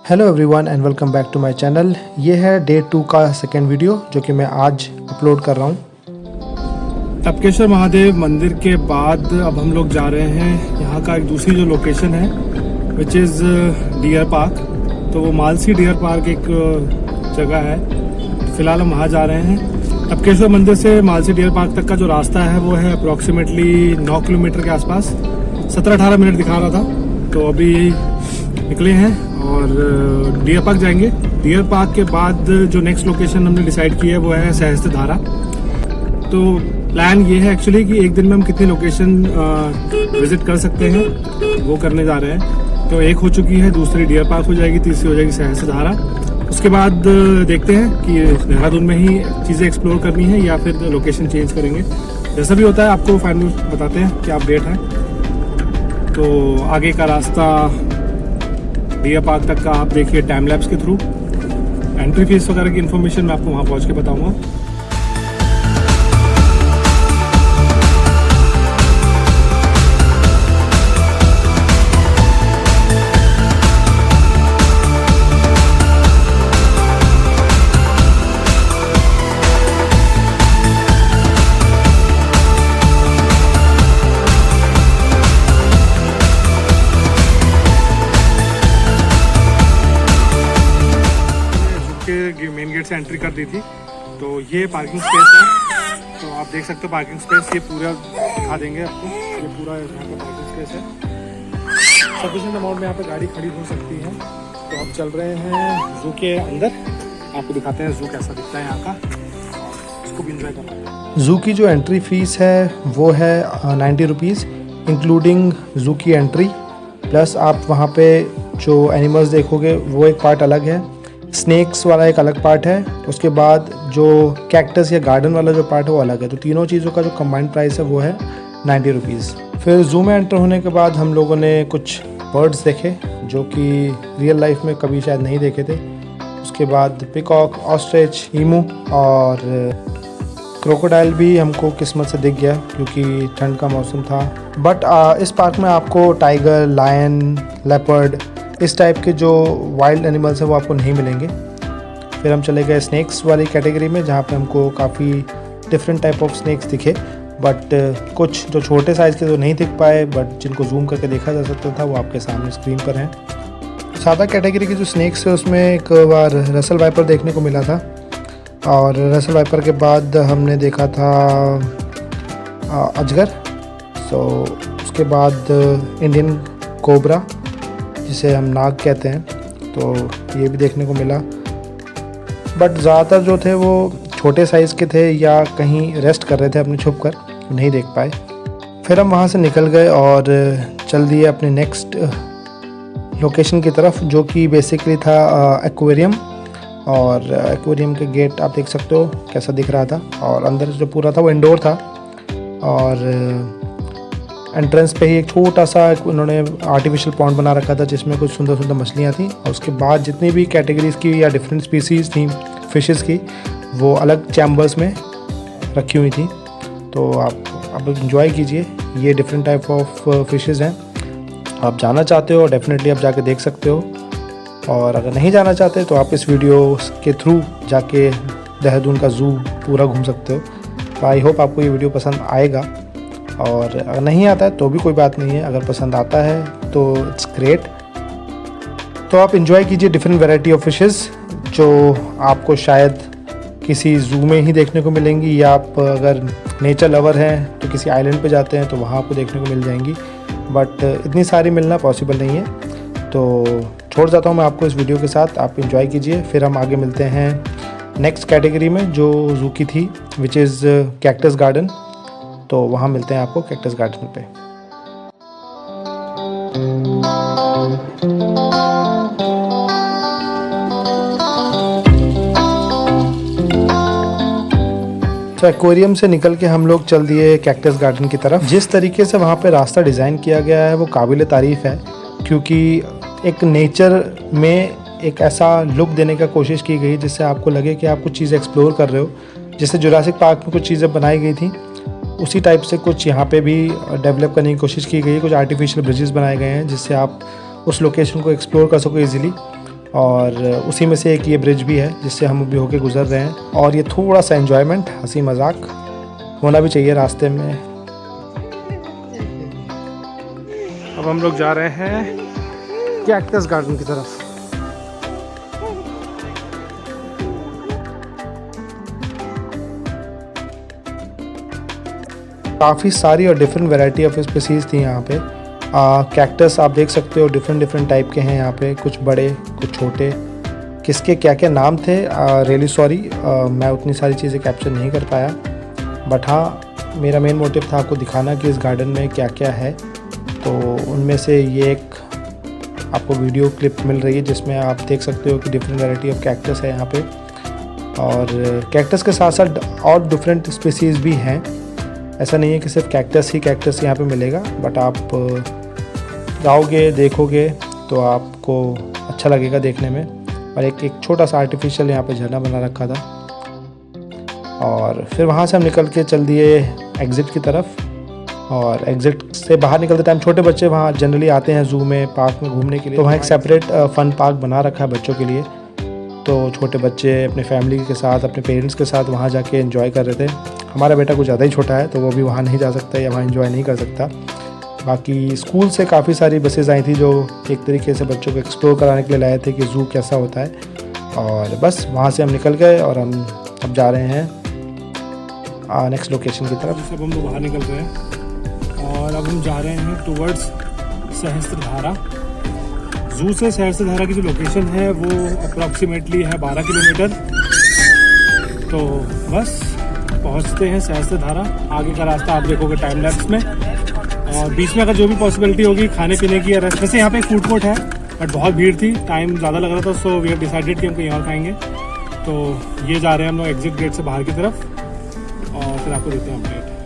Hello everyone and welcome back to my channel. ये है day 2 का सेकेंड वीडियो जो कि मैं आज अपलोड कर रहा हूँ। टपकेश्वर महादेव मंदिर के बाद अब हम लोग जा रहे हैं यहाँ का एक दूसरी जो लोकेशन है विच इज़ डियर पार्क। तो वो मालसी डियर पार्क एक जगह है। फ़िलहाल हम वहाँ जा रहे हैं। टपकेश्वर मंदिर से मालसी डियर पार्क तक का जो रास्ता है वो है अप्रॉक्सीमेटली 9 किलोमीटर के आसपास। 17-18 मिनट दिखा रहा था। तो अभी निकले हैं और डियर पार्क जाएंगे। डियर पार्क के बाद जो नेक्स्ट लोकेशन हमने डिसाइड की है वो है सहस्त्रधारा। तो प्लान ये है एक्चुअली कि एक दिन में हम कितनी लोकेशन विजिट कर सकते हैं वो करने जा रहे हैं। तो एक हो चुकी है, दूसरी डियर पार्क हो जाएगी, तीसरी हो जाएगी सहस्त्रधारा। उसके बाद देखते हैं कि देहरादून में ही चीज़ें एक्सप्लोर करनी है या फिर लोकेशन चेंज करेंगे। जैसा भी होता है आपको फाइनल बताते हैं क्या अपडेट है। तो आगे का रास्ता डियर पार्क तक का आप देखिए टाइम लैप्स के थ्रू। एंट्री फीस वगैरह की इन्फॉर्मेशन मैं आपको वहाँ पहुँच के बताऊँगा। मेन गेट से एंट्री कर दी थी। तो ये पार्किंग स्पेस है। तो आप देख सकते हो पार्किंग स्पेस ये पूरा दिखा देंगे आपको। ये पूरा यहाँ का पार्किंग स्पेस है। सफिशिएंट अमाउंट में यहाँ पे गाड़ी खड़ी हो सकती है। तो आप चल रहे हैं जू के अंदर, आपको दिखाते हैं जू कैसा दिखता है यहाँ का। इसको भी इंजॉय करना है। ज़ू की जो एंट्री फीस है वो है 90 रुपीज़ इंक्लूडिंग ज़ू की एंट्री। प्लस आप वहाँ पे जो एनिमल्स देखोगे वो एक पार्ट अलग है, स्नेक्स वाला एक अलग पार्ट है, उसके बाद जो कैक्टस या गार्डन वाला जो पार्ट है वो अलग है। तो तीनों चीज़ों का जो कंबाइंड प्राइस है वो है 90 रुपीज़। फिर जू में एंटर होने के बाद हम लोगों ने कुछ बर्ड्स देखे जो कि रियल लाइफ में कभी शायद नहीं देखे थे। उसके बाद पिकॉक, ऑस्ट्रिच, ईमू और क्रोकोडाइल भी हमको किस्मत से दिख गया क्योंकि ठंड का मौसम था। बट इस पार्क में आपको टाइगर, लायन, लेपर्ड इस टाइप के जो वाइल्ड एनिमल्स हैं वो आपको नहीं मिलेंगे। फिर हम चले गए स्नेक्स वाली कैटेगरी में जहाँ पे हमको काफ़ी डिफरेंट टाइप ऑफ स्नेक्स दिखे। बट कुछ जो छोटे साइज़ के तो नहीं दिख पाए, बट जिनको जूम करके देखा जा सकता था वो आपके सामने स्क्रीन पर हैं। सादा कैटेगरी के जो स्नेक्स है उसमें एक बार रसल वाइपर देखने को मिला था। और रसल वाइपर के बाद हमने देखा था अजगर। सो उसके बाद इंडियन कोबरा जिसे हम नाग कहते हैं, तो ये भी देखने को मिला। बट ज़्यादातर जो थे वो छोटे साइज़ के थे या कहीं रेस्ट कर रहे थे अपने छुप कर, नहीं देख पाए। फिर हम वहाँ से निकल गए और चल दिए अपने नेक्स्ट लोकेशन की तरफ जो कि बेसिकली था एक्वेरियम। और एक्वेरियम के गेट आप देख सकते हो कैसा दिख रहा था। और अंदर जो पूरा था वो इंडोर था। और एंट्रेंस पे ही एक छोटा सा उन्होंने आर्टिफिशियल पॉन्ड बना रखा था जिसमें कुछ सुंदर सुंदर मछलियाँ थी। और उसके बाद जितनी भी कैटेगरीज़ की या डिफरेंट स्पीसीज़ थी फिशेस की वो अलग चैम्बर्स में रखी हुई थी। तो आप इंजॉय कीजिए। ये डिफरेंट टाइप ऑफ फिशेस हैं। आप जाना चाहते हो डेफिनेटली आप जाके देख सकते हो। और अगर नहीं जाना चाहते तो आप इस वीडियो के थ्रू जाके देहरादून का ज़ू पूरा घूम सकते हो। तो आई होप आपको ये वीडियो पसंद आएगा। और अगर नहीं आता है तो भी कोई बात नहीं है, अगर पसंद आता है तो इट्स ग्रेट। तो आप इंजॉय कीजिए डिफरेंट वैरायटी ऑफ फिशेस जो आपको शायद किसी ज़ू में ही देखने को मिलेंगी, या आप अगर नेचर लवर हैं तो किसी आइलैंड पे जाते हैं तो वहाँ आपको देखने को मिल जाएंगी। बट इतनी सारी मिलना पॉसिबल नहीं है। तो छोड़ जाता हूँ मैं आपको इस वीडियो के साथ, आप इंजॉय कीजिए। फिर हम आगे मिलते हैं नेक्स्ट कैटेगरी में जो ज़ू की थी विच इज़ कैक्टस गार्डन। तो वहाँ मिलते हैं आपको कैक्टस गार्डन पे। तो एक्वेरियम से निकल के हम लोग चल दिए कैक्टस गार्डन की तरफ। जिस तरीके से वहाँ पे रास्ता डिज़ाइन किया गया है वो काबिल तारीफ़ है क्योंकि एक नेचर में एक ऐसा लुक देने का कोशिश की गई जिससे आपको लगे कि आप कुछ चीज़ें एक्सप्लोर कर रहे हो। जैसे जुरासिक पार्क में कुछ चीज़ें बनाई गई थी उसी टाइप से कुछ यहाँ पे भी डेवलप करने की कोशिश की गई है। कुछ आर्टिफिशियल ब्रिजेस बनाए गए हैं जिससे आप उस लोकेशन को एक्सप्लोर कर सको इजीली। और उसी में से एक ये ब्रिज भी है जिससे हम अभी होके गुजर रहे हैं। और ये थोड़ा सा एन्जॉयमेंट, हंसी मजाक होना भी चाहिए रास्ते में। अब हम लोग जा रहे हैं कैक्टस गार्डन की तरफ। काफ़ी सारी और डिफरेंट वैरायटी ऑफ स्पीसीज़ थी यहाँ पे। कैक्टस आप देख सकते हो डिफरेंट टाइप के हैं यहाँ पे, कुछ बड़े कुछ छोटे। किसके क्या क्या नाम थे रियली सॉरी, मैं उतनी सारी चीज़ें कैप्चर नहीं कर पाया। बट हाँ, मेरा मेन मोटिव था आपको दिखाना कि इस गार्डन में क्या क्या है। तो उनमें से ये एक आपको वीडियो क्लिप मिल रही है जिसमें आप देख सकते हो कि डिफरेंट वैरायटी ऑफ कैक्टस है यहाँ पे। और कैक्टस के साथ साथ और डिफरेंट स्पीसीज़ भी हैं। ऐसा नहीं है कि सिर्फ कैक्टस ही कैक्टस यहाँ पे मिलेगा, बट आप जाओगे देखोगे तो आपको अच्छा लगेगा देखने में। और एक छोटा सा आर्टिफिशियल यहाँ पे झरना बना रखा था। और फिर वहाँ से हम निकल के चल दिए एग्ज़िट की तरफ। और एग्ज़िट से बाहर निकलते टाइम छोटे बच्चे वहाँ जनरली आते हैं ज़ू में, पार्क में घूमने के लिए। तो वहाँ एक सेपरेट फ़न पार्क बना रखा है बच्चों के लिए। तो छोटे बच्चे अपने फैमिली के साथ, अपने पेरेंट्स के साथ वहाँ जाके एंजॉय कर रहे थे। हमारा बेटा कुछ ज़्यादा ही छोटा है तो वो भी वहाँ नहीं जा सकता या वहाँ एंजॉय नहीं कर सकता। बाकी स्कूल से काफ़ी सारी बसेस आई थी जो एक तरीके से बच्चों को एक्सप्लोर कराने के लिए लाए थे कि ज़ू कैसा होता है। और बस वहाँ से हम निकल गए और हम अब जा रहे हैं नेक्स्ट लोकेशन की तरफ। अब हम लोग बाहर निकल रहे हैं और अब हम जा रहे हैं टुवर्ड्स सहस्त्रधारा। ज़ू से सहस्त्रधारा की जो लोकेशन है वो अप्रॉक्सीमेटली है 12 किलोमीटर। तो बस पहुंचते हैं सहस्त्रधारा। आगे का रास्ता आप देखोगे टाइम लैप्स में। और बीच में अगर जो भी पॉसिबिलिटी होगी खाने पीने की या रेस्ट, वैसे यहाँ पे एक फूड कोर्ट है बट बहुत भीड़ थी, टाइम ज़्यादा लग रहा था। सो वी हैव डिसाइडेड कि हम कहीं और खाएंगे। तो ये जा रहे हैं हम लोग एग्जिट गेट से बाहर की तरफ और फिर आपको देते हैं अपडेट।